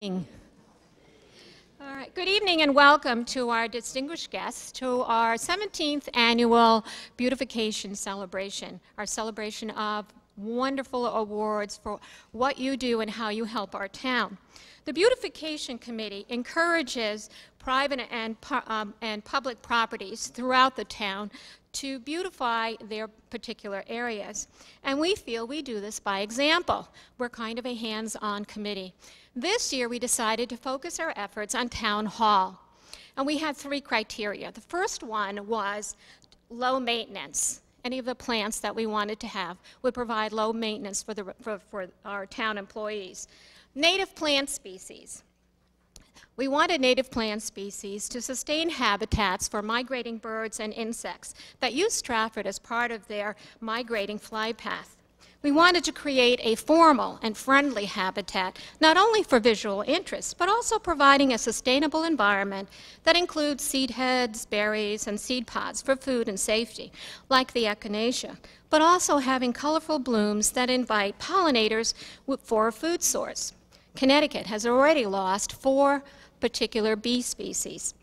All right, good evening and welcome to our distinguished guests to our 17th annual Beautification celebration, our celebration of wonderful awards for what you do and how you help our town. The Beautification Committee encourages private and public properties throughout the town to beautify their particular areas. And we feel we do this by example. We're kind of a hands-on committee. This year we decided to focus our efforts on Town Hall. And we had 3 criteria. The first one was low maintenance. Any of the plants that we wanted to have would provide low maintenance for our town employees. Native plant species. We wanted native plant species to sustain habitats for migrating birds and insects that use Stratford as part of their migrating fly path. We wanted to create a formal and friendly habitat, not only for visual interest, but also providing a sustainable environment that includes seed heads, berries, and seed pods for food and safety, like the echinacea, but also having colorful blooms that invite pollinators for a food source. Connecticut has already lost 4 particular bee species.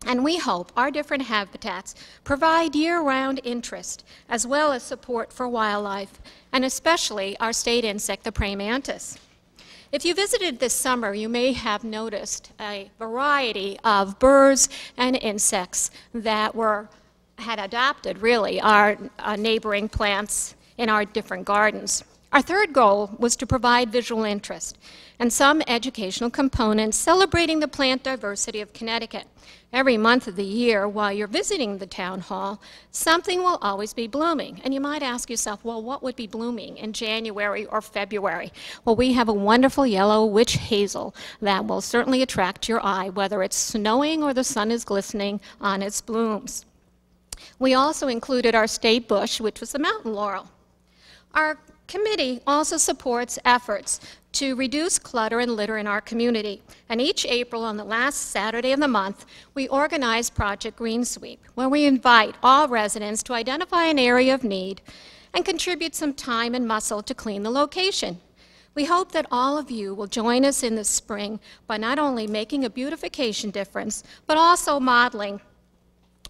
And we hope our different habitats provide year-round interest as well as support for wildlife, and especially our state insect, the praying mantis. If you visited this summer, you may have noticed a variety of birds and insects that had adopted, really, our neighboring plants in our different gardens. Our third goal was to provide visual interest and some educational components celebrating the plant diversity of Connecticut. Every month of the year, while you're visiting the town hall, something will always be blooming. And you might ask yourself, well, what would be blooming in January or February? Well, we have a wonderful yellow witch hazel that will certainly attract your eye, whether it's snowing or the sun is glistening on its blooms. We also included our state bush, which was the mountain laurel. Our committee also supports efforts to reduce clutter and litter in our community. And each April, on the last Saturday of the month, we organize Project Green Sweep, where we invite all residents to identify an area of need and contribute some time and muscle to clean the location. We hope that all of you will join us in the spring by not only making a beautification difference, but also modeling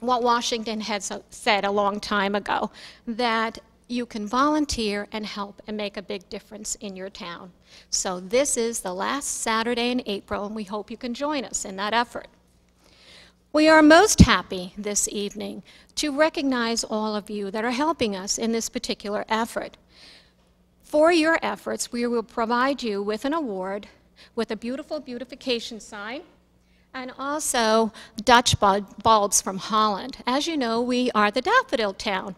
what Washington had said a long time ago, that you can volunteer and help and make a big difference in your town. So this is the last Saturday in April, and we hope you can join us in that effort. We are most happy this evening to recognize all of you that are helping us in this particular effort. For your efforts, we will provide you with an award with a beautiful beautification sign, and also Dutch bulbs from Holland. As you know, we are the daffodil town.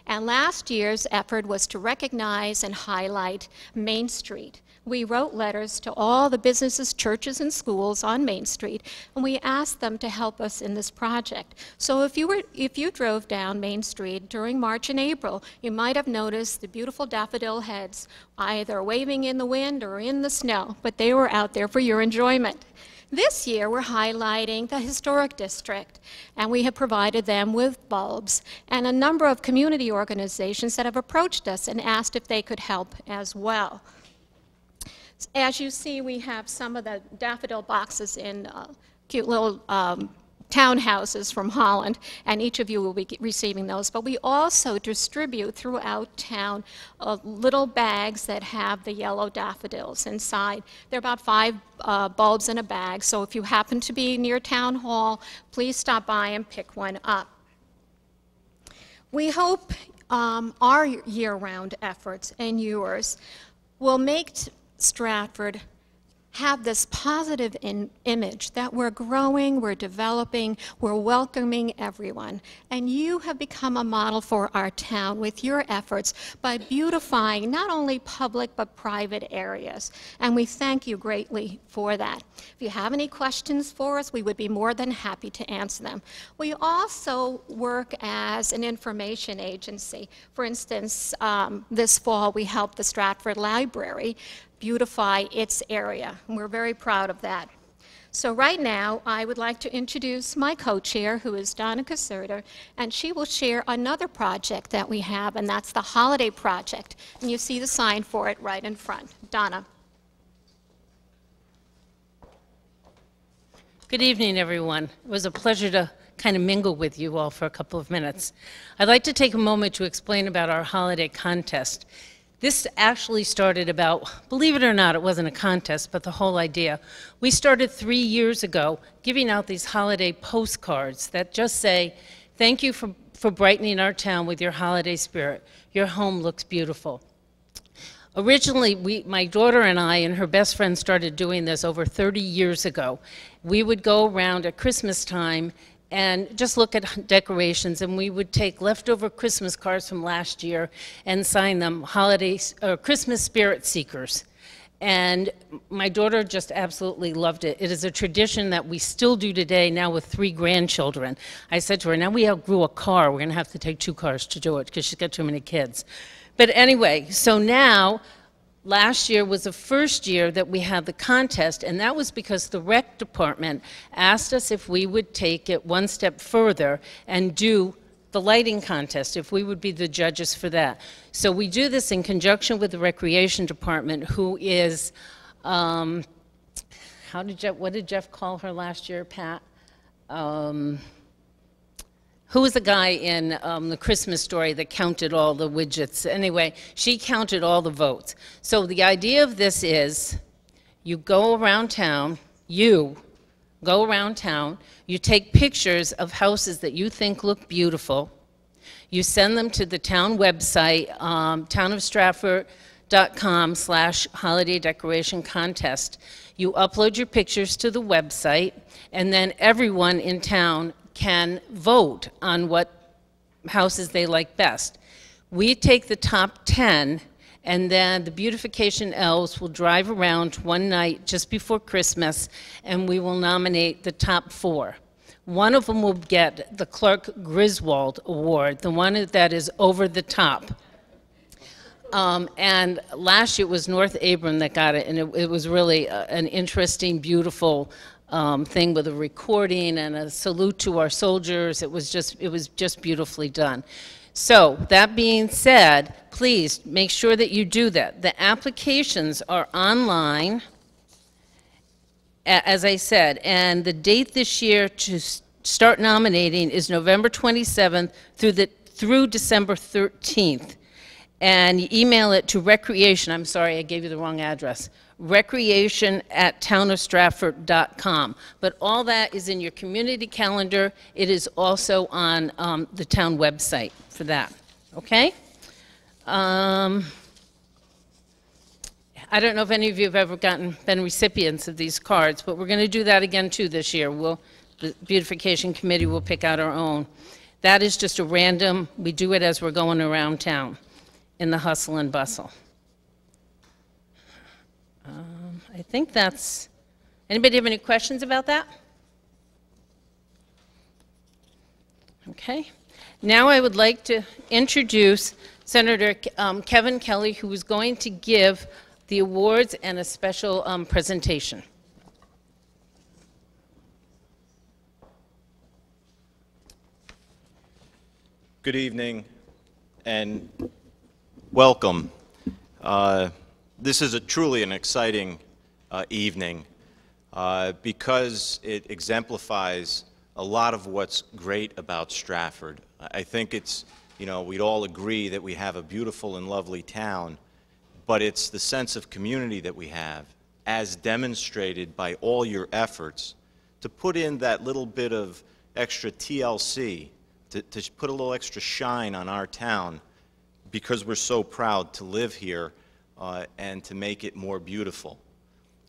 And last year's effort was to recognize and highlight Main Street. We wrote letters to all the businesses, churches, and schools on Main Street, and we asked them to help us in this project. So if you drove down Main Street during March and April, you might have noticed the beautiful daffodil heads either waving in the wind or in the snow, but they were out there for your enjoyment. This year, we're highlighting the historic district, and we have provided them with bulbs and a number of community organizations that have approached us and asked if they could help as well. As you see, we have some of the daffodil boxes in cute little townhouses from Holland, and each of you will be receiving those. But we also distribute throughout town little bags that have the yellow daffodils inside. There are about 5 bulbs in a bag, so if you happen to be near Town Hall, please stop by and pick one up. We hope our year-round efforts and yours will make Stratford have this positive image that we're growing, we're developing, we're welcoming everyone. And you have become a model for our town with your efforts by beautifying not only public but private areas. And we thank you greatly for that. If you have any questions for us, we would be more than happy to answer them. We also work as an information agency. For instance, this fall we helped the Stratford Library beautify its area, and we're very proud of that. So right now, I would like to introduce my co-chair, who is Donna Caserta, and she will share another project that we have, and that's the Holiday Project. And you see the sign for it right in front. Donna. Good evening, everyone. It was a pleasure to kind of mingle with you all for a couple of minutes. I'd like to take a moment to explain about our holiday contest. This actually started about, believe it or not, it wasn't a contest, but the whole idea. We started 3 years ago giving out these holiday postcards that just say, thank you for brightening our town with your holiday spirit. Your home looks beautiful. Originally, my daughter and I and her best friend started doing this over 30 years ago. We would go around at Christmas time and just look at decorations, and we would take leftover Christmas cards from last year and sign them Christmas spirit seekers. And my daughter just absolutely loved it. It is a tradition that we still do today, now with 3 grandchildren. I said to her, now we outgrew a car. We're going to have to take 2 cars to do it because she's got too many kids. But anyway, so now, last year was the first year that we had the contest, and that was because the rec department asked us if we would take it one step further and do the lighting contest, if we would be the judges for that. So we do this in conjunction with the recreation department, who is, what did Jeff call her last year, Pat? Who was the guy in the Christmas Story that counted all the widgets? Anyway, she counted all the votes. So the idea of this is you go around town, you take pictures of houses that you think look beautiful, you send them to the town website, townofstratford.com/holiday decoration contest. You upload your pictures to the website, and then everyone in town can vote on what houses they like best. We take the top 10, and then the Beautification elves will drive around one night just before Christmas, and we will nominate the top 4. One of them will get the Clark Griswold Award, the one that is over the top. And last year it was North Abram that got it, and it was really an interesting, beautiful thing with a recording and a salute to our soldiers. It was just beautifully done. So that being said, please make sure that you do that. The applications are online, as I said, and the date this year to start nominating is November 27th through December 13th. And you email it to recreation, I'm sorry, I gave you the wrong address, recreation@townofstratford.com. But all that is in your community calendar. It is also on the town website for that, okay? I don't know if any of you have ever been recipients of these cards, but we're going to do that again too this year. The Beautification Committee will pick out our own. That is just a random, we do it as we're going around town in the hustle and bustle. I think that's, anybody have any questions about that? Okay. Now I would like to introduce Senator Kevin Kelly, who is going to give the awards and a special presentation. Good evening and welcome. This is truly an exciting evening because it exemplifies a lot of what's great about Stratford. I think it's, we'd all agree that we have a beautiful and lovely town, but it's the sense of community that we have, as demonstrated by all your efforts, to put in that little bit of extra TLC, to put a little extra shine on our town, because we're so proud to live here and to make it more beautiful.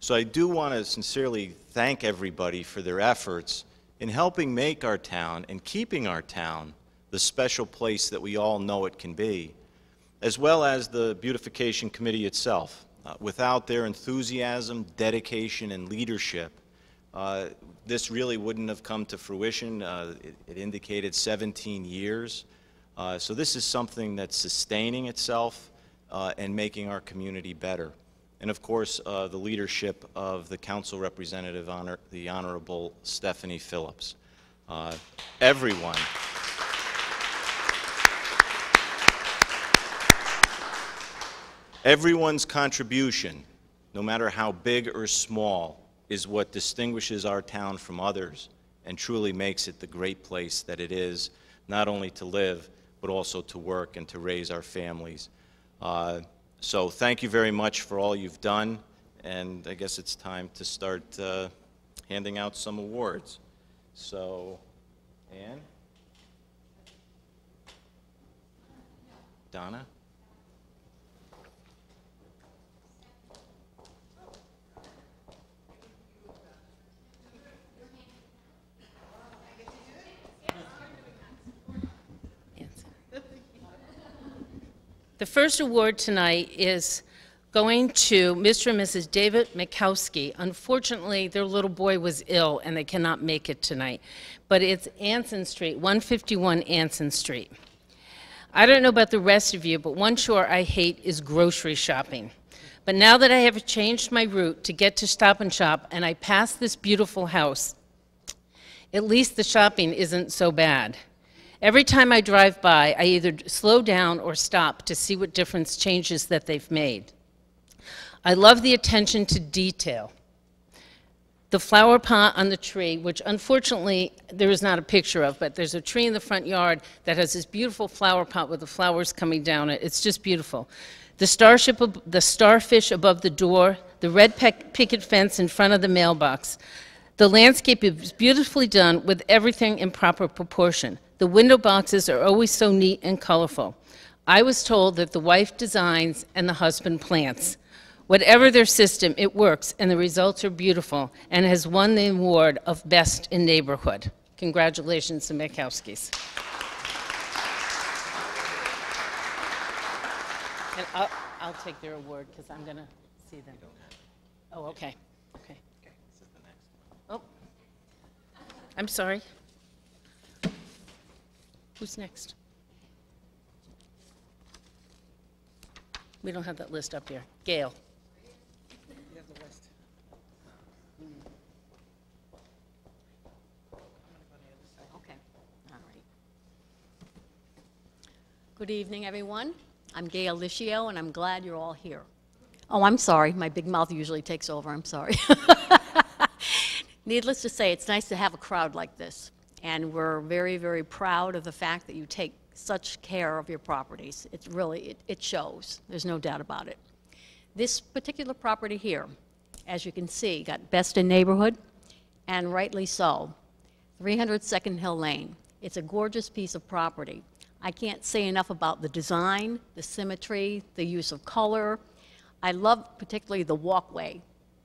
So I do want to sincerely thank everybody for their efforts in helping make our town and keeping our town the special place that we all know it can be, as well as the Beautification Committee itself. Without their enthusiasm, dedication, and leadership, this really wouldn't have come to fruition. It indicated 17 years. So this is something that's sustaining itself and making our community better. And of course, the leadership of the council representative, the Honorable Stephanie Phillips. Everyone. Everyone's contribution, no matter how big or small, is what distinguishes our town from others and truly makes it the great place that it is, not only to live, but also to work and to raise our families. So thank you very much for all you've done, and I guess it's time to start handing out some awards. So, Ann? Donna? The first award tonight is going to Mr. and Mrs. David Mikowski. Unfortunately, their little boy was ill and they cannot make it tonight. But it's Anson Street, 151 Anson Street. I don't know about the rest of you, but one chore I hate is grocery shopping. But now that I have changed my route to get to Stop and Shop and I pass this beautiful house, at least the shopping isn't so bad. Every time I drive by, I either slow down or stop to see what difference changes that they've made. I love the attention to detail. The flower pot on the tree, which unfortunately there is not a picture of, but there's a tree in the front yard that has this beautiful flower pot with the flowers coming down it. It's just beautiful. The starfish above the door, the red picket fence in front of the mailbox. The landscape is beautifully done with everything in proper proportion. The window boxes are always so neat and colorful. I was told that the wife designs and the husband plants. Whatever their system, it works, and the results are beautiful, and has won the award of Best in Neighborhood. Congratulations to Mikowskis. And I'll take their award, because I'm going to see them. Oh, okay. Okay. Oh, I'm sorry. Who's next? We don't have that list up here. Gail. You have the list. Okay, all right. Good evening, everyone. I'm Gail Licio, and I'm glad you're all here. Oh, I'm sorry. My big mouth usually takes over. I'm sorry. Needless to say, it's nice to have a crowd like this. And we're very, very proud of the fact that you take such care of your properties. It's really, it shows. There's no doubt about it. This particular property here, as you can see, got Best in Neighborhood, and rightly so. 300 Second Hill Lane. It's a gorgeous piece of property. I can't say enough about the design, the symmetry, the use of color. I love particularly the walkway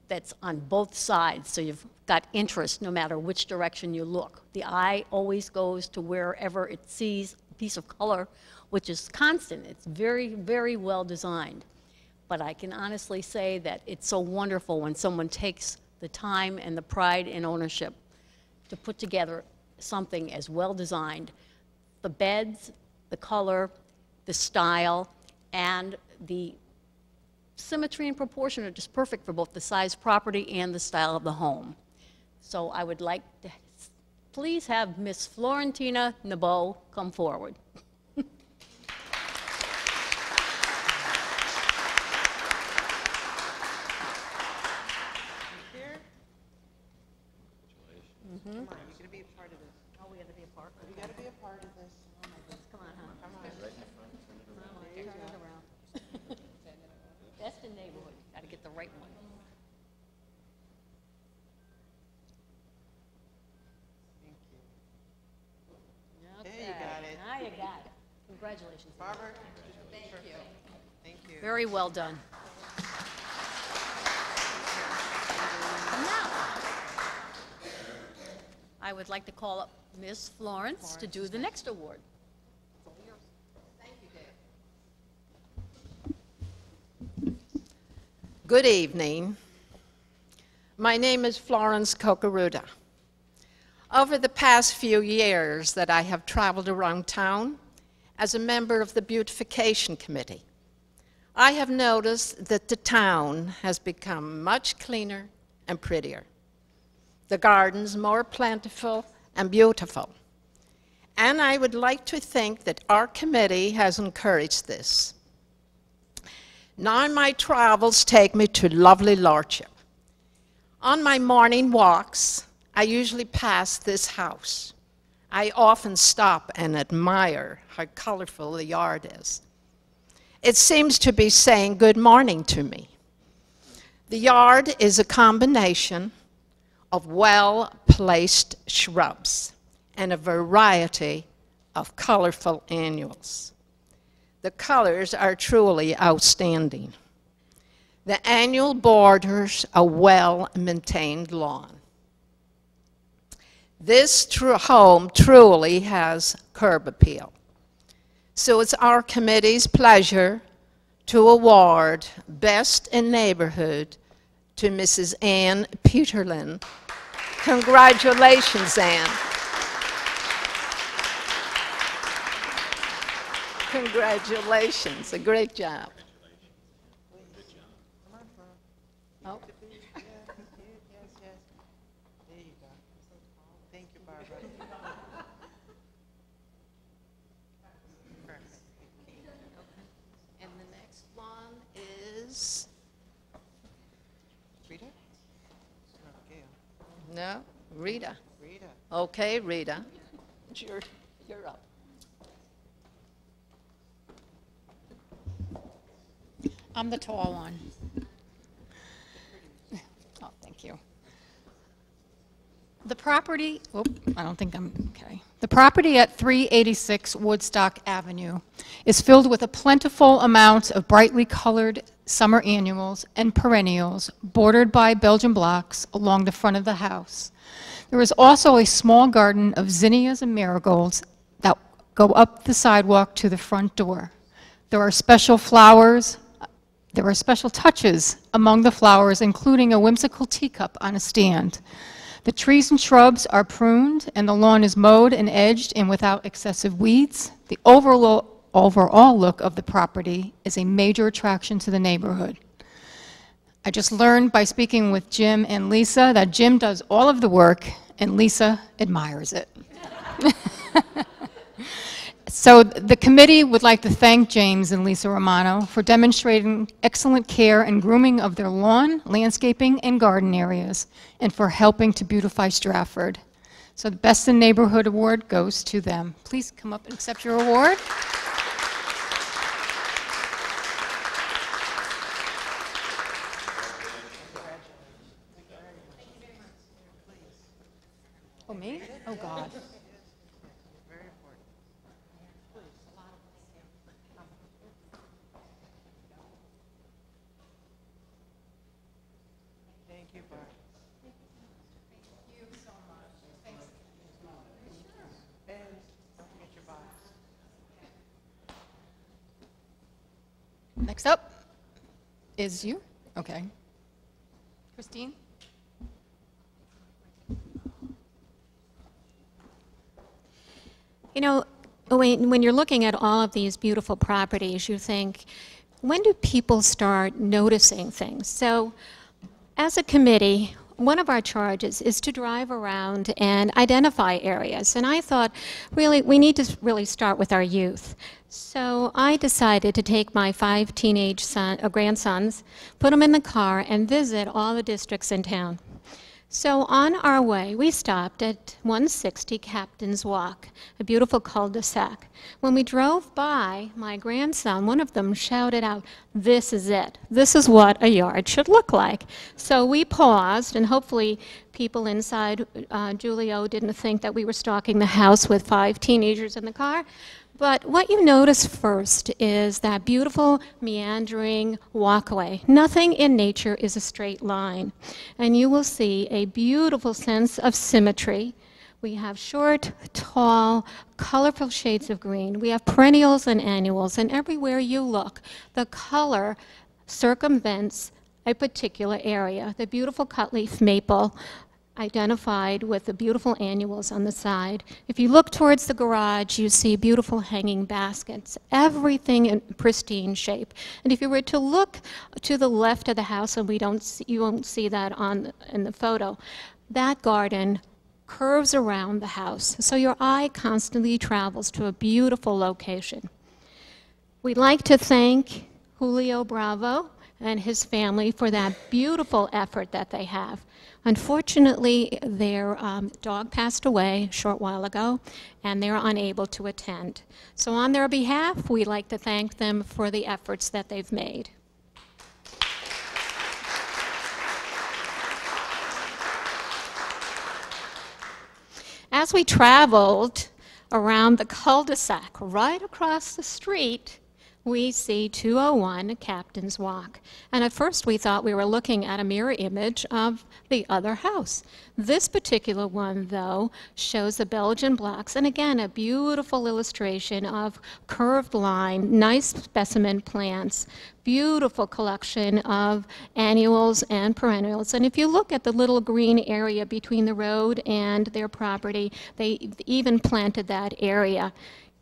that's on both sides, so you've got interest no matter which direction you look. The eye always goes to wherever it sees a piece of color, which is constant. It's very, very well designed. But I can honestly say that it's so wonderful when someone takes the time and the pride and ownership to put together something as well designed. The beds, the color, the style, and the symmetry and proportion are just perfect for both the size property and the style of the home. So I would like to please have Miss Florentina Nabeau come forward. Here? Come on, you gotta be a part of this. Oh, we gotta be a part. You gotta be a part of this. Oh my goodness, come on, huh? Come on. Turn it around. Best in Neighborhood, gotta get the right one. There you got it. Now you got it. Congratulations. Barbara? Thank you. Thank you. Very well done. Now, I would like to call up Ms. Florence to do the next award. Good evening. My name is Florence Cocaruda. Over the past few years that I have traveled around town as a member of the Beautification Committee, I have noticed that the town has become much cleaner and prettier. The gardens more plentiful and beautiful. And I would like to think that our committee has encouraged this. Now my travels take me to lovely Lordship. On my morning walks, I usually pass this house. I often stop and admire how colorful the yard is. It seems to be saying good morning to me. The yard is a combination of well-placed shrubs and a variety of colorful annuals. The colors are truly outstanding. The annual borders a well-maintained lawn. This home truly has curb appeal. So it's our committee's pleasure to award Best in Neighborhood to Mrs. Ann Peterlin. Congratulations, Ann. Congratulations, a great job. Oh. Yes, yes. There you go. Thank you, Barbara. Perfect. And the next one is, Rita? No, Gail. no, Rita. Rita. Okay, Rita. You're up. I'm the tall one. Oh, thank you. The property, I don't think I'm, okay. The property at 386 Woodstock Avenue is filled with a plentiful amount of brightly colored summer annuals and perennials bordered by Belgian blocks along the front of the house. There is also a small garden of zinnias and marigolds that go up the sidewalk to the front door. There are special flowers. There are special touches among the flowers, including a whimsical teacup on a stand. The trees and shrubs are pruned, and the lawn is mowed and edged and without excessive weeds. The overall look of the property is a major attraction to the neighborhood. I just learned by speaking with Jim and Lisa that Jim does all of the work, and Lisa admires it. So the committee would like to thank James and Lisa Romano for demonstrating excellent care and grooming of their lawn, landscaping, and garden areas, and for helping to beautify Stratford. So the Best in Neighborhood Award goes to them. Please come up and accept your award. Oh, me? Oh, God. Very important. Thank you, Barbara. Thank you so much. Thanks. And don't forget your box. Next up is you. Okay. Christine? You know, when you're looking at all of these beautiful properties, you think, when do people start noticing things? So, as a committee, one of our charges is to drive around and identify areas. And I thought, really, we need to really start with our youth. So I decided to take my 5 teenage grandsons, put them in the car, and visit all the districts in town. So on our way, we stopped at 160 Captain's Walk, a beautiful cul-de-sac. When we drove by, my grandson, one of them, shouted out, "This is it. This is what a yard should look like." So we paused, and hopefully people inside Julio didn't think that we were stalking the house with 5 teenagers in the car. But what you notice first is that beautiful meandering walkway. Nothing in nature is a straight line. And you will see a beautiful sense of symmetry. We have short, tall, colorful shades of green. We have perennials and annuals. And everywhere you look, the color circumvents a particular area. The beautiful cutleaf maple identified with the beautiful annuals on the side. If you look towards the garage, you see beautiful hanging baskets, everything in pristine shape. And if you were to look to the left of the house, and you won't see that in the photo, that garden curves around the house. So your eye constantly travels to a beautiful location. We'd like to thank Julio Bravo and his family for that beautiful effort that they have. Unfortunately, their dog passed away a short while ago, and they're unable to attend. So on their behalf, we'd like to thank them for the efforts that they've made. As we traveled around the cul-de-sac right across the street, we see 201 Captain's Walk. And at first we thought we were looking at a mirror image of the other house. This particular one, though, shows the Belgian blocks, and again, a beautiful illustration of curved line, nice specimen plants, beautiful collection of annuals and perennials. And if you look at the little green area between the road and their property, they even planted that area.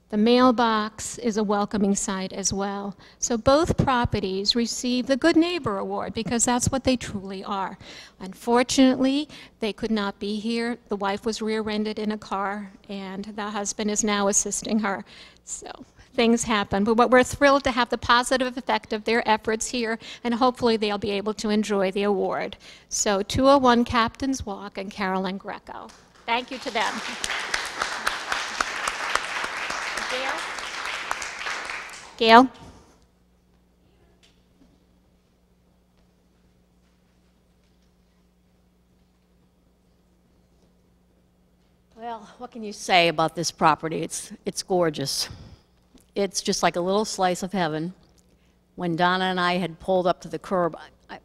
The mailbox is a welcoming sight as well. So both properties receive the Good Neighbor Award because that's what they truly are. Unfortunately, they could not be here. The wife was rear-ended in a car, and the husband is now assisting her. So things happen. But we're thrilled to have the positive effect of their efforts here, and hopefully they'll be able to enjoy the award. So 201 Captain's Walk and Carolyn Greco. Thank you to them. Gail? Well, what can you say about this property? It's gorgeous. It's just like a little slice of heaven. When Donna and I had pulled up to the curb,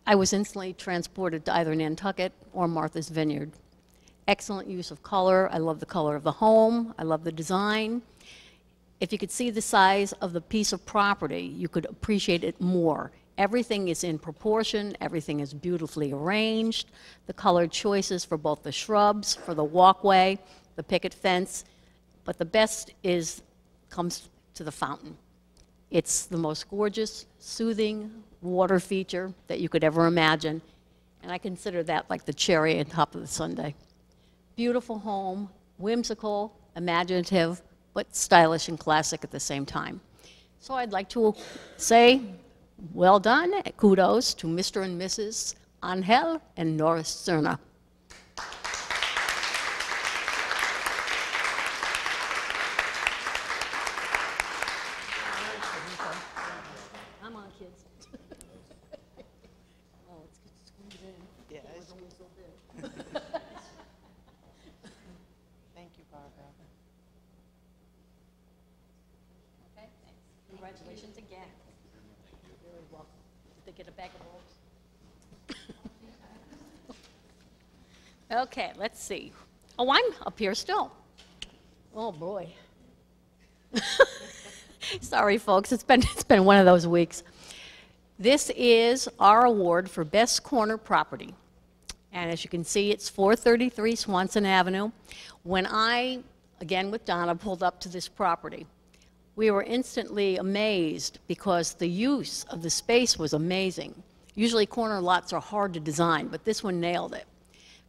I was instantly transported to either Nantucket or Martha's Vineyard. Excellent use of color. I love the color of the home. I love the design. If you could see the size of the piece of property, you could appreciate it more. Everything is in proportion, everything is beautifully arranged. The color choices for both the shrubs, for the walkway, the picket fence, but the best comes to the fountain. It's the most gorgeous, soothing water feature that you could ever imagine, and I consider that like the cherry on top of the sundae. Beautiful home, whimsical, imaginative, but stylish and classic at the same time. So I'd like to say, well done, kudos to Mr. and Mrs. Angel and Norris Cerna. Come on, kids. Oh, it's good to squeeze in. Yeah, it's only so big. Thank you, Barbara. Okay, thanks. Congratulations again. You're very welcome. Did they get a bag of rolls? Okay, let's see. Oh, I'm up here still. Oh, boy. Sorry, folks. It's been one of those weeks. This is our award for Best Corner Property. And as you can see, it's 433 Swanson Avenue. When I, again with Donna, pulled up to this property, we were instantly amazed because the use of the space was amazing. Usually corner lots are hard to design, but this one nailed it.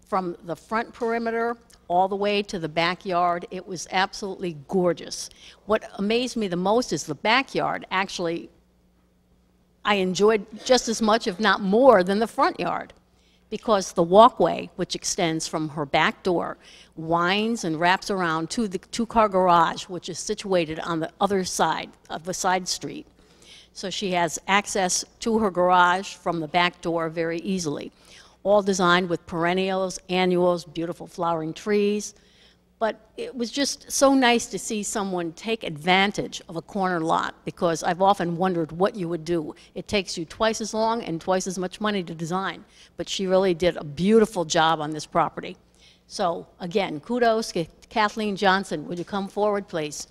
From the front perimeter all the way to the backyard, it was absolutely gorgeous. What amazed me the most is the backyard. Actually, I enjoyed just as much, if not more, than the front yard, because the walkway, which extends from her back door, winds and wraps around to the two-car garage, which is situated on the other side of the side street. So she has access to her garage from the back door very easily. All designed with perennials, annuals, beautiful flowering trees. But it was just so nice to see someone take advantage of a corner lot, because I've often wondered what you would do. It takes you twice as long and twice as much money to design, but she really did a beautiful job on this property. So again, kudos to Kathleen Johnson. Would you come forward, please?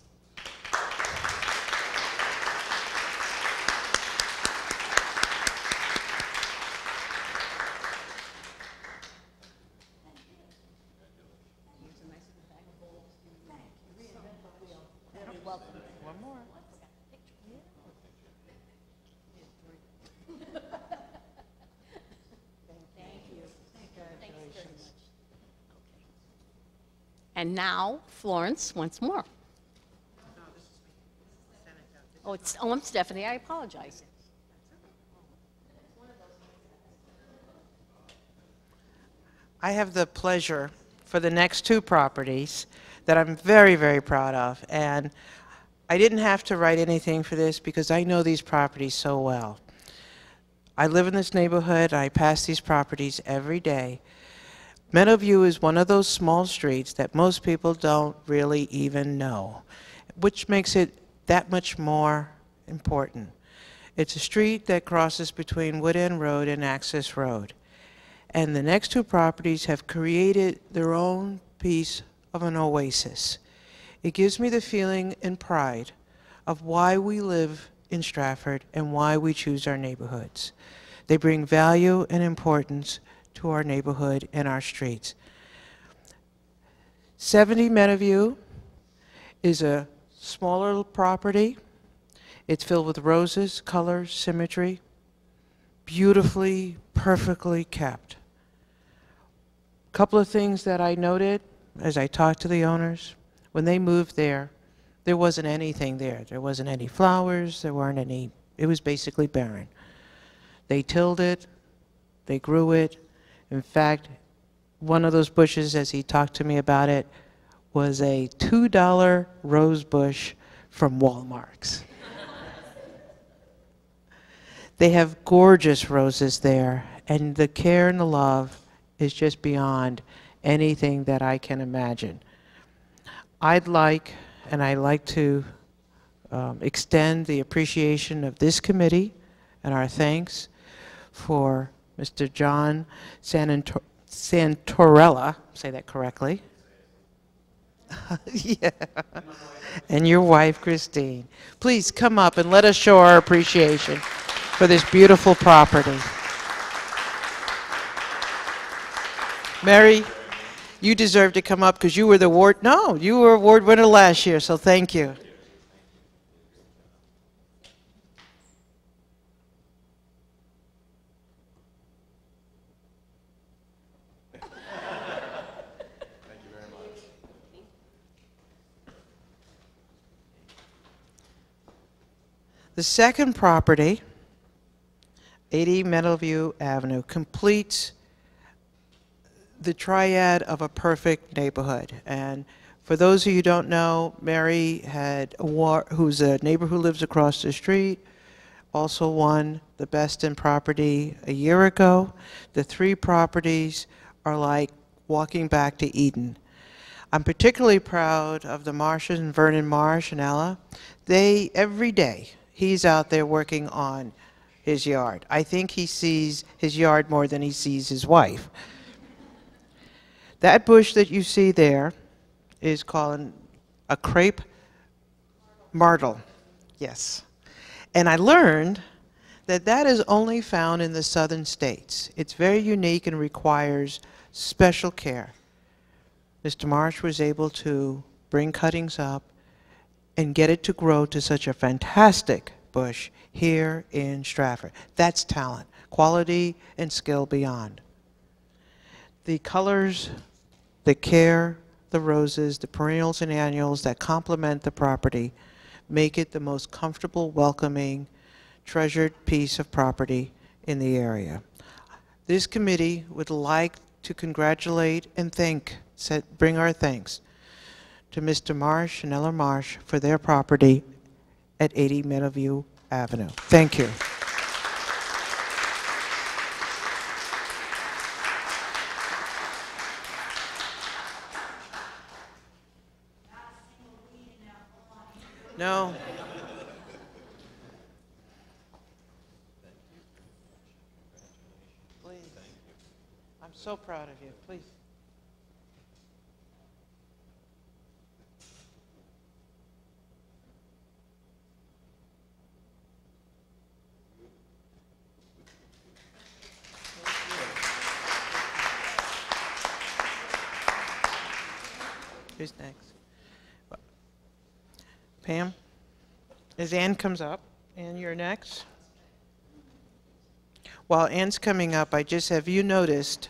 One more. Congratulations. And now, Florence once more. Oh, I'm Stephanie. I apologize. I have the pleasure for the next two properties that I'm very, very proud of. And I didn't have to write anything for this because I know these properties so well. I live in this neighborhood. I pass these properties every day. Meadowview is one of those small streets that most people don't really even know, which makes it that much more important. It's a street that crosses between Wood End Road and Access Road. And the next two properties have created their own piece of an oasis. It gives me the feeling and pride of why we live in Stratford and why we choose our neighborhoods. They bring value and importance to our neighborhood and our streets. 70 Meadowview is a smaller property. It's filled with roses, colors, symmetry, beautifully, perfectly kept. A couple of things that I noted as I talked to the owners. When they moved there wasn't anything there. There wasn't any flowers, there weren't any, it was basically barren. They tilled it, they grew it. In fact, one of those bushes, as he talked to me about it, was a $2 rose bush from Walmart's. They have gorgeous roses there, and the care and the love is just beyond anything that I can imagine. I'd like to extend the appreciation of this committee and our thanks for Mr. John Santorella, say that correctly. Yeah. And your wife, Christine. Please come up and let us show our appreciation for this beautiful property. Mary, you deserve to come up because you were the you were award winner last year, so thank you. The second property, 80 Meadowview Avenue, completes the triad of a perfect neighborhood. And for those of you who don't know, Mary had who's a neighbor who lives across the street, also won the Best in Property a year ago. The three properties are like walking back to Eden. I'm particularly proud of the Marshes and Vernon Marsh and Ella. They, every day, he's out there working on his yard. I think he sees his yard more than he sees his wife. That bush that you see there is called a crepe myrtle. Yes. And I learned that that is only found in the southern states. It's very unique and requires special care. Mr. Marsh was able to bring cuttings up and get it to grow to such a fantastic bush here in Stratford. That's talent, quality and skill beyond. The colors, the care, the roses, the perennials and annuals that complement the property make it the most comfortable, welcoming, treasured piece of property in the area. This committee would like to congratulate and bring our thanks to Mr. Marsh and Ella Marsh for their property at 80 Meadowview Avenue. Thank you. No. Please. I'm so proud of you. Please. Who's next? Pam? As Ann comes up, Ann, you're next. While Ann's coming up, have you noticed,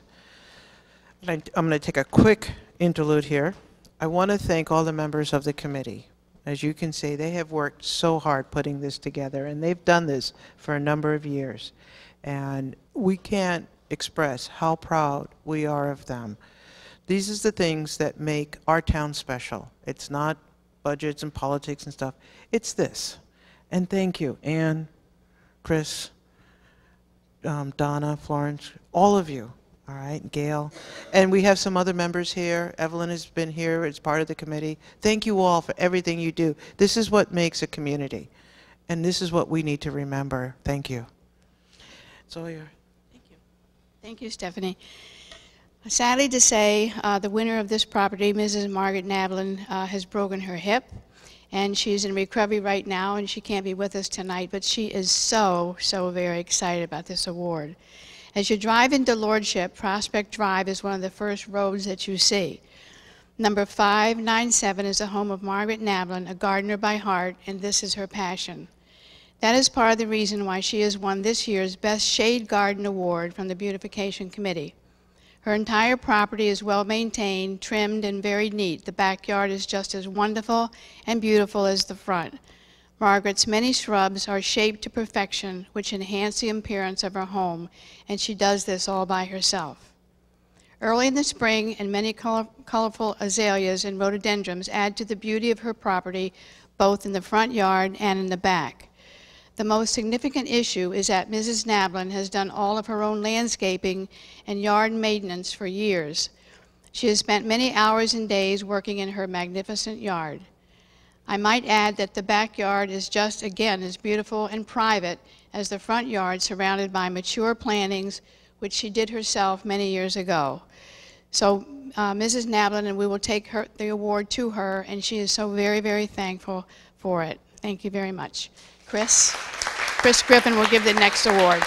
I'm going to take a quick interlude here. I want to thank all the members of the committee. As you can see, they have worked so hard putting this together, and they've done this for a number of years. And we can't express how proud we are of them. These are the things that make our town special. It's not budgets and politics and stuff. It's this. And thank you, Anne, Chris, Donna, Florence, all of you, all right, Gail. And we have some other members here. Evelyn has been here as part of the committee. Thank you all for everything you do. This is what makes a community. And this is what we need to remember. Thank you. It's all yours. Thank you. Thank you, Stephanie. Sadly to say, the winner of this property, Mrs. Margaret Nablin, has broken her hip, and she's in recovery right now, and she can't be with us tonight, but she is so very excited about this award. As you drive into Lordship, Prospect Drive is one of the first roads that you see. Number 597 is the home of Margaret Nablin, a gardener by heart, and this is her passion. That is part of the reason why she has won this year's Best Shade Garden Award from the Beautification Committee. Her entire property is well maintained, trimmed, and very neat. The backyard is just as wonderful and beautiful as the front. Margaret's many shrubs are shaped to perfection, which enhance the appearance of her home, and she does this all by herself. Early in the spring, and many colorful azaleas and rhododendrons add to the beauty of her property, both in the front yard and in the back. The most significant issue is that Mrs. Nablin has done all of her own landscaping and yard maintenance for years. She has spent many hours and days working in her magnificent yard. I might add that the backyard is just, again, as beautiful and private as the front yard, surrounded by mature plantings, which she did herself many years ago. So Mrs. Nablin, and we will take the award to her, and she is so very thankful for it. Thank you very much. Chris Griffin will give the next award.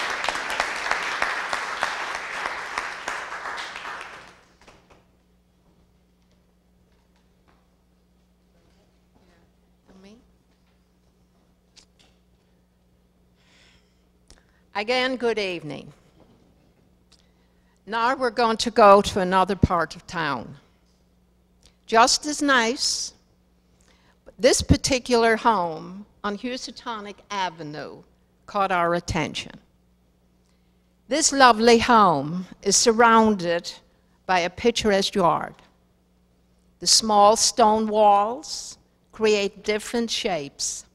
Again, good evening. Now we're going to go to another part of town. Just as nice, but this particular home on Housatonic Avenue caught our attention. This lovely home is surrounded by a picturesque yard. The small stone walls create different shapes,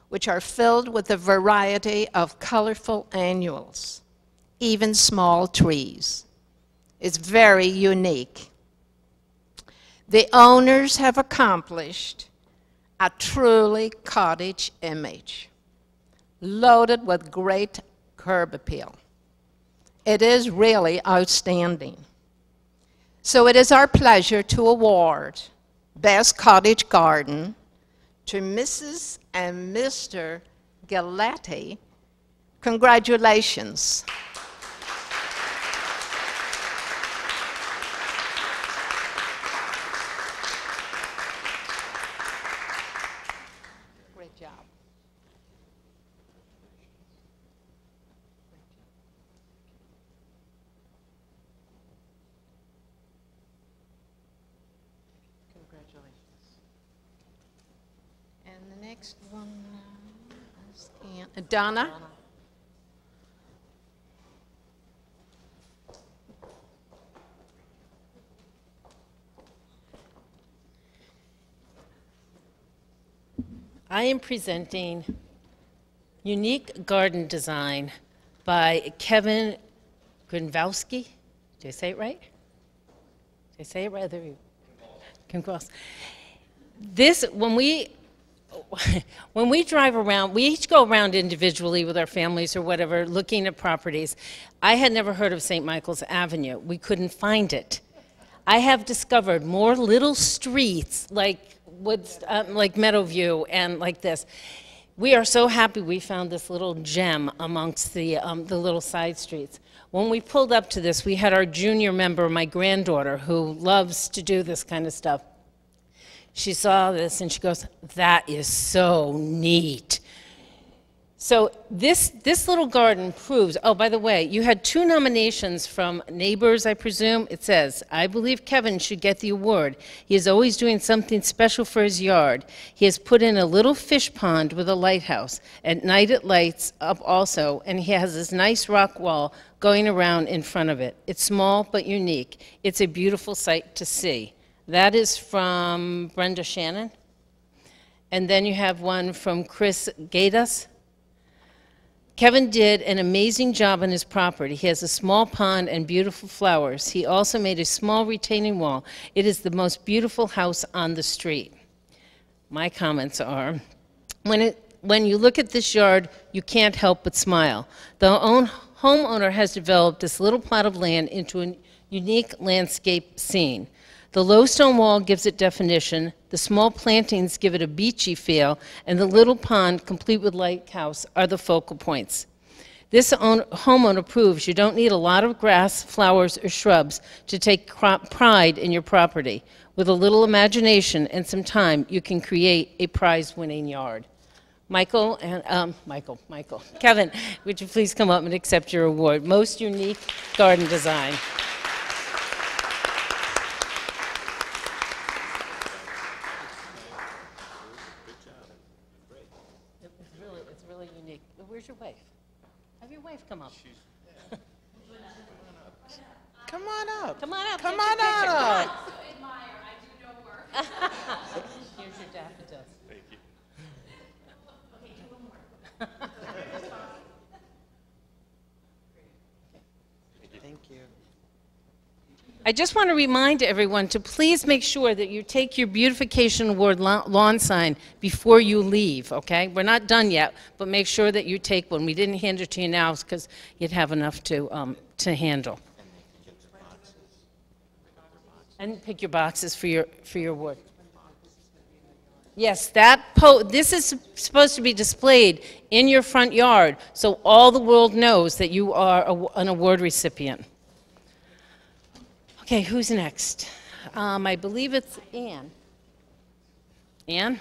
which are filled with a variety of colorful annuals, even small trees. It's very unique. The owners have accomplished a truly cottage image, loaded with great curb appeal. It is really outstanding. So it is our pleasure to award Best Cottage Garden to Mrs. and Mr. Galletti. Congratulations. Great job. Congratulations. And the next one is Donna. I am presenting Unique Garden Design by Kevin Grinwowski. Did I say it right? Did I say it right? There you go. This, when we drive around, we each go around individually with our families or whatever, looking at properties. I had never heard of St. Michael's Avenue. We couldn't find it. I have discovered more little streets like Meadowview and like this. We are so happy we found this little gem amongst the little side streets. When we pulled up to this, we had our junior member, my granddaughter, who loves to do this kind of stuff. She saw this and she goes, "That is so neat." So this little garden proves, oh, by the way, you had 2 nominations from neighbors, I presume. It says, "I believe Kevin should get the award. He is always doing something special for his yard. He has put in a little fish pond with a lighthouse. At night it lights up also, and he has this nice rock wall going around in front of it. It's small but unique. It's a beautiful sight to see. That is from Brenda Shannon. And then you have one from Chris Gaidas. Kevin did an amazing job on his property. He has a small pond and beautiful flowers. He also made a small retaining wall. It is the most beautiful house on the street. My comments are, when you look at this yard, you can't help but smile. The homeowner has developed this little plot of land into a unique landscape scene. The low stone wall gives it definition, the small plantings give it a beachy feel, and the little pond, complete with lighthouse, are the focal points. This homeowner proves you don't need a lot of grass, flowers, or shrubs to take pride in your property. With a little imagination and some time, you can create a prize-winning yard. Kevin, would you please come up and accept your award? Most Unique Garden Design. It's really unique. Where's your wife? Have your wife come up. Come on up. Come on up. Come get your on picture. up. Come on. Here's your daffodils. Thank you. Thank you. I just want to remind everyone to please make sure that you take your Beautification Award lawn sign before you leave, okay? We're not done yet, but make sure that you take one. We didn't hand it to you now because you'd have enough to handle. And pick your boxes for your award. Yes, this is supposed to be displayed in your front yard so all the world knows that you are an award recipient. Okay, who's next? I believe it's Anne. Anne?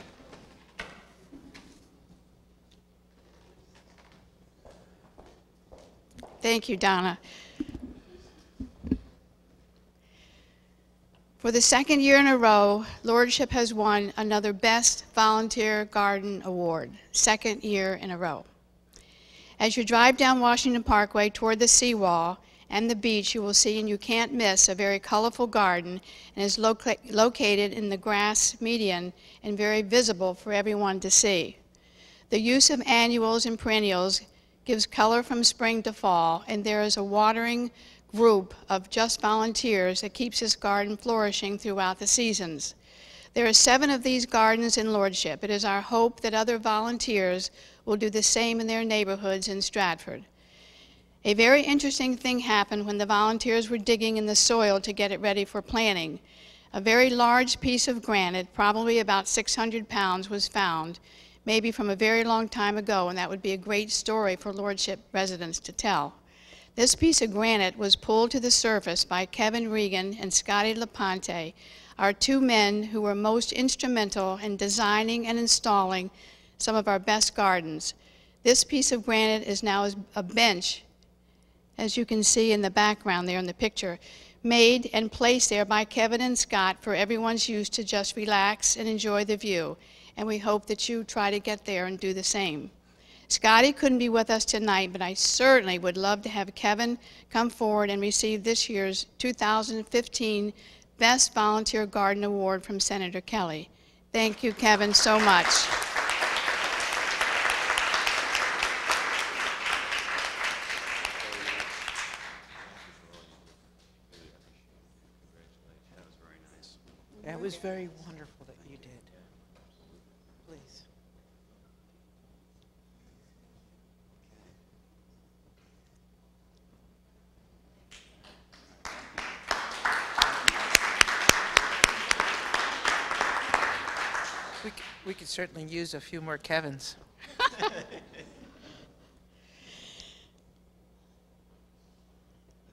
Thank you, Donna. For the second year in a row, Lordship has won another Best Volunteer Garden Award, second year in a row. As you drive down Washington Parkway toward the seawall and the beach, you will see and you can't miss a very colorful garden, and is located in the grass median and very visible for everyone to see. The use of annuals and perennials gives color from spring to fall, and there is a watering group of just volunteers that keeps this garden flourishing throughout the seasons. There are 7 of these gardens in Lordship. It is our hope that other volunteers will do the same in their neighborhoods in Stratford. A very interesting thing happened when the volunteers were digging in the soil to get it ready for planting. A very large piece of granite, probably about 600 pounds, was found, maybe from a very long time ago, and that would be a great story for Lordship residents to tell. This piece of granite was pulled to the surface by Kevin Regan and Scotty LaPonte, our 2 men who were most instrumental in designing and installing some of our best gardens. This piece of granite is now a bench, as you can see in the background there in the picture, made and placed there by Kevin and Scott for everyone's use to just relax and enjoy the view. And we hope that you try to get there and do the same. Scotty couldn't be with us tonight, but I certainly would love to have Kevin come forward and receive this year's 2015 Best Volunteer Garden Award from Senator Kelly. Thank you, Kevin, so much. That was very wonderful that you did. Please. We could certainly use a few more Kevins.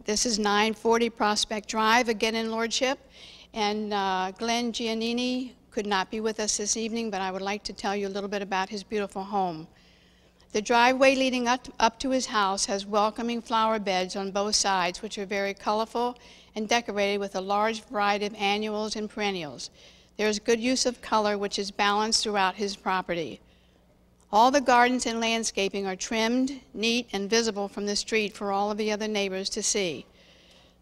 This is 940 Prospect Drive, again in Lordship. And Glenn Giannini could not be with us this evening, but I would like to tell you a little bit about his beautiful home. The driveway leading up to his house has welcoming flower beds on both sides, which are very colorful and decorated with a large variety of annuals and perennials. There is good use of color, which is balanced throughout his property. All the gardens and landscaping are trimmed, neat, and visible from the street for all of the other neighbors to see.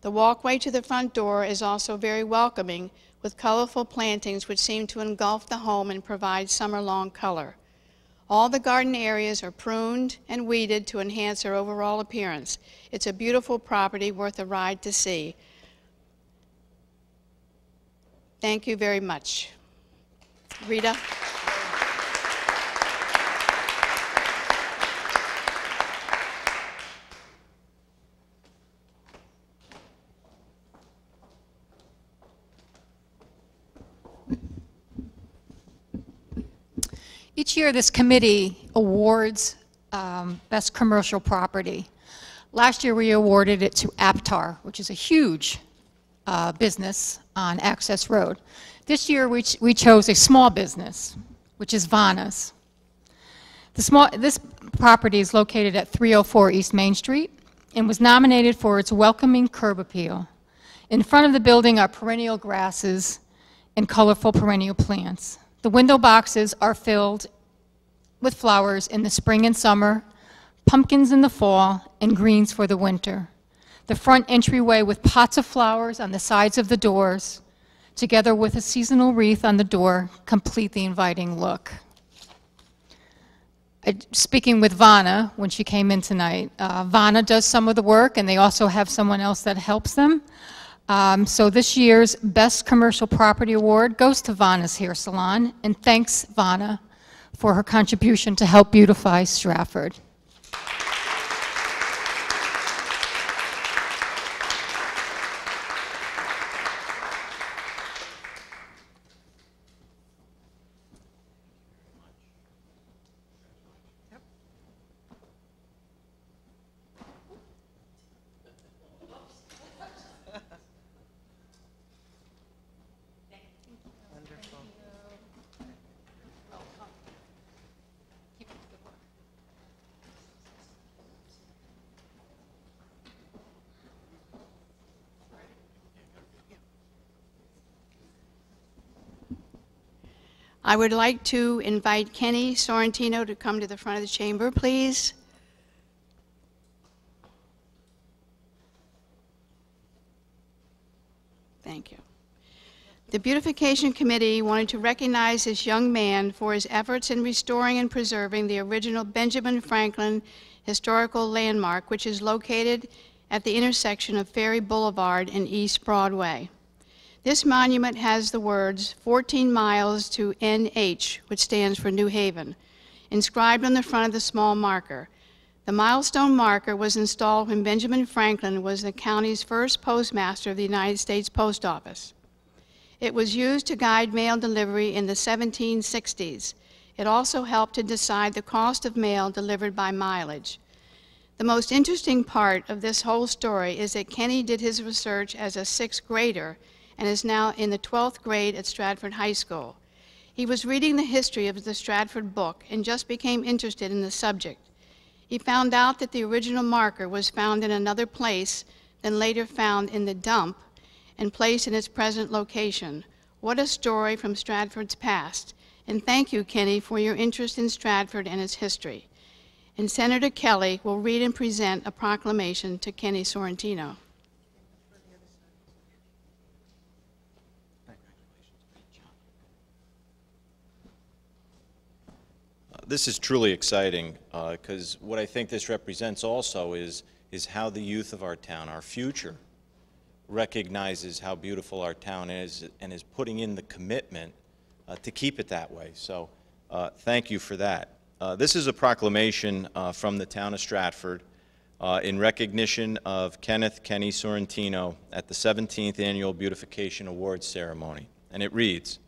The walkway to the front door is also very welcoming, with colorful plantings which seem to engulf the home and provide summer-long color. All the garden areas are pruned and weeded to enhance their overall appearance. It's a beautiful property worth a ride to see. Thank you very much. Rita? Each year, this committee awards Best Commercial Property. Last year, we awarded it to Aptar, which is a huge business on Access Road. This year, we chose a small business, which is Vana's. This property is located at 304 East Main Street and was nominated for its welcoming curb appeal. In front of the building are perennial grasses and colorful perennial plants. The window boxes are filled with flowers in the spring and summer, pumpkins in the fall, and greens for the winter. The front entryway with pots of flowers on the sides of the doors, together with a seasonal wreath on the door, complete the inviting look. Speaking with Vana when she came in tonight, Vana does some of the work, and they also have someone else that helps them. So this year's Best Commercial Property Award goes to Vana's Hair Salon, and thanks Vana for her contribution to help beautify Stratford. I would like to invite Kenny Sorrentino to come to the front of the chamber, please. Thank you. The Beautification Committee wanted to recognize this young man for his efforts in restoring and preserving the original Benjamin Franklin historical landmark, which is located at the intersection of Ferry Boulevard and East Broadway. This monument has the words 14 miles to NH, which stands for New Haven, inscribed on the front of the small marker. The milestone marker was installed when Benjamin Franklin was the county's first postmaster of the United States Post Office. It was used to guide mail delivery in the 1760s. It also helped to decide the cost of mail delivered by mileage. The most interesting part of this whole story is that Kenny did his research as a 6th grader and is now in the 12th grade at Stratford High School. He was reading the history of the Stratford book and just became interested in the subject. He found out that the original marker was found in another place, then later found in the dump and placed in its present location. What a story from Stratford's past. And thank you, Kenny, for your interest in Stratford and its history. And Senator Kelly will read and present a proclamation to Kenny Sorrentino. This is truly exciting because what I think this represents also is how the youth of our town, our future, recognizes how beautiful our town is and is putting in the commitment to keep it that way. So thank you for that. This is a proclamation from the town of Stratford in recognition of Kenneth Kenny Sorrentino at the 17th Annual Beautification Awards Ceremony. And it reads,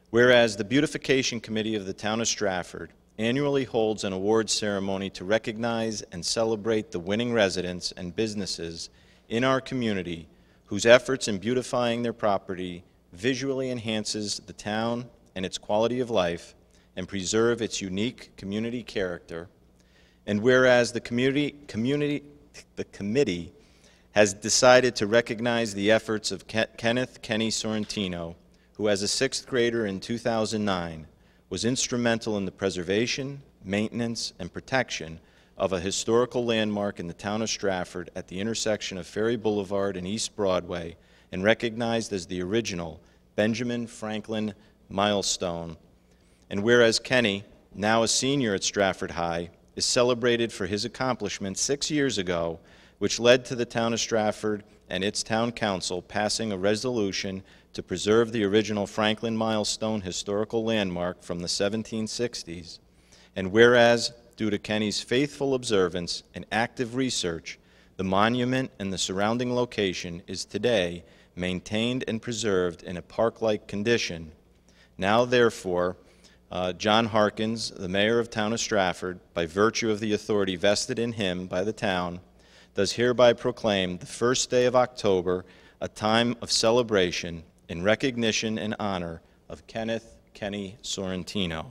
whereas the Beautification Committee of the town of Stratford annually holds an awards ceremony to recognize and celebrate the winning residents and businesses in our community whose efforts in beautifying their property visually enhances the town and its quality of life and preserve its unique community character. And whereas the committee has decided to recognize the efforts of Kenneth Kenny Sorrentino, who as a 6th grader in 2009 was instrumental in the preservation, maintenance, and protection of a historical landmark in the town of Stratford at the intersection of Ferry Boulevard and East Broadway, and recognized as the original Benjamin Franklin milestone. And whereas Kenny, now a senior at Stratford High, is celebrated for his accomplishment 6 years ago, which led to the town of Stratford and its town council passing a resolution to preserve the original Franklin milestone historical landmark from the 1760s. And whereas, due to Kenny's faithful observance and active research, the monument and the surrounding location is today maintained and preserved in a park-like condition. Now, therefore, John Harkins, the mayor of town of Stratford, by virtue of the authority vested in him by the town, does hereby proclaim the first day of October a time of celebration in recognition and honor of Kenneth Kenny Sorrentino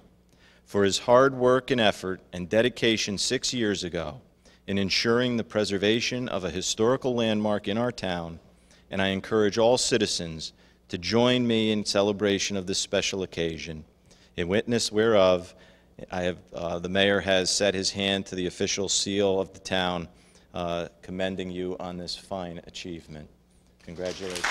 for his hard work and effort and dedication 6 years ago in ensuring the preservation of a historical landmark in our town, and I encourage all citizens to join me in celebration of this special occasion. In witness whereof, the mayor has set his hand to the official seal of the town, commending you on this fine achievement. Congratulations.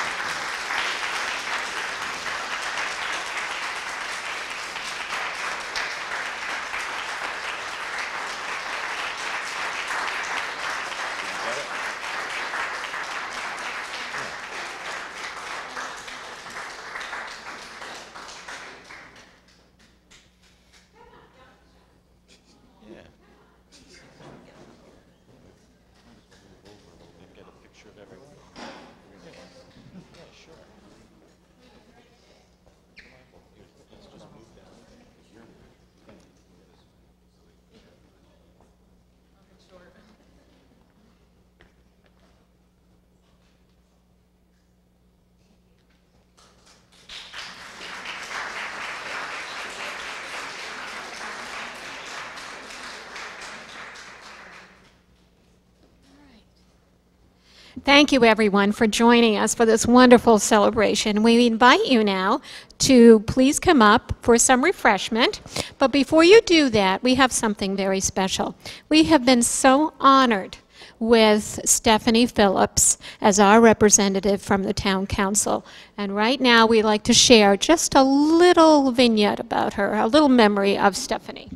Thank you, everyone, for joining us for this wonderful celebration. We invite you now to please come up for some refreshment. But before you do that, we have something very special. We have been so honored with Stephanie Phillips as our representative from the Town Council. And right now, we'd like to share just a little vignette about her, a little memory of Stephanie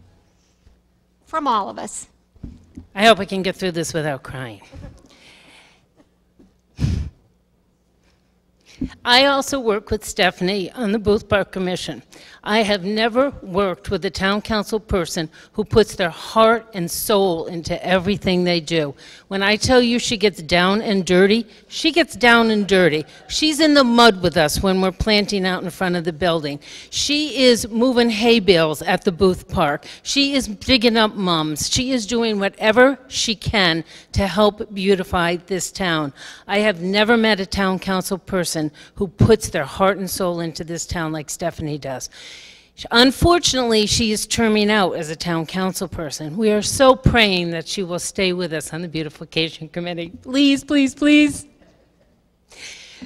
from all of us. I hope I can get through this without crying. I also work with Stephanie on the Booth Park Commission. I have never worked with a town council person who puts their heart and soul into everything they do. When I tell you she gets down and dirty, she gets down and dirty. She's in the mud with us when we're planting out in front of the building. She is moving hay bales at the Booth Park. She is digging up mums. She is doing whatever she can to help beautify this town. I have never met a town council person who puts their heart and soul into this town like Stephanie does. Unfortunately, she is terming out as a town council person. We are so praying that she will stay with us on the Beautification Committee. Please, please, please.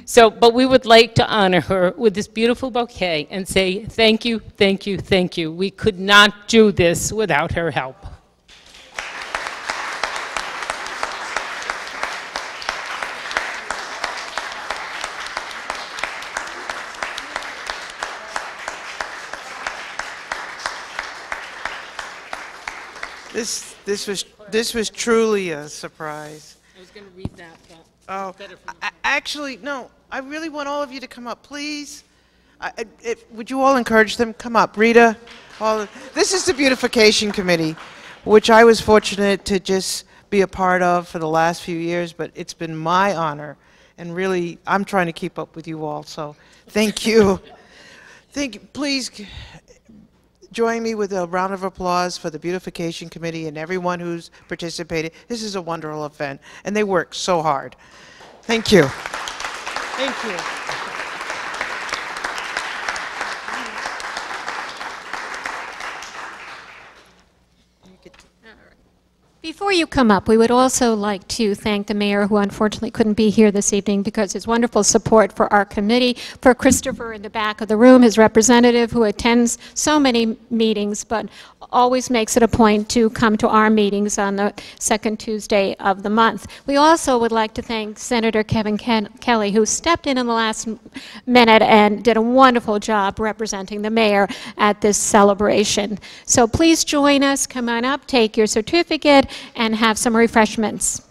So, but we would like to honor her with this beautiful bouquet and say thank you, thank you, thank you. We could not do this without her help. This was truly a surprise. I was going to read that, but Oh, actually, no. I really want all of you to come up, please. Would you all encourage them? Come up, Rita. This is the Beautification Committee, which I was fortunate to just be a part of for the last few years, but it's been my honor, and really, I'm trying to keep up with you all. So, thank you. Please join me with a round of applause for the Beautification Committee and everyone who's participated. This is a wonderful event, and they work so hard. Thank you. Thank you. Before Before you come up, we would also like to thank the mayor, who unfortunately couldn't be here this evening, because his wonderful support for our committee, for Christopher in the back of the room, his representative, who attends so many meetings, but always makes it a point to come to our meetings on the second Tuesday of the month. We also would like to thank Senator Kevin Kelly, who stepped in the last minute and did a wonderful job representing the mayor at this celebration. So please join us, come on up, take your certificate, and have some refreshments.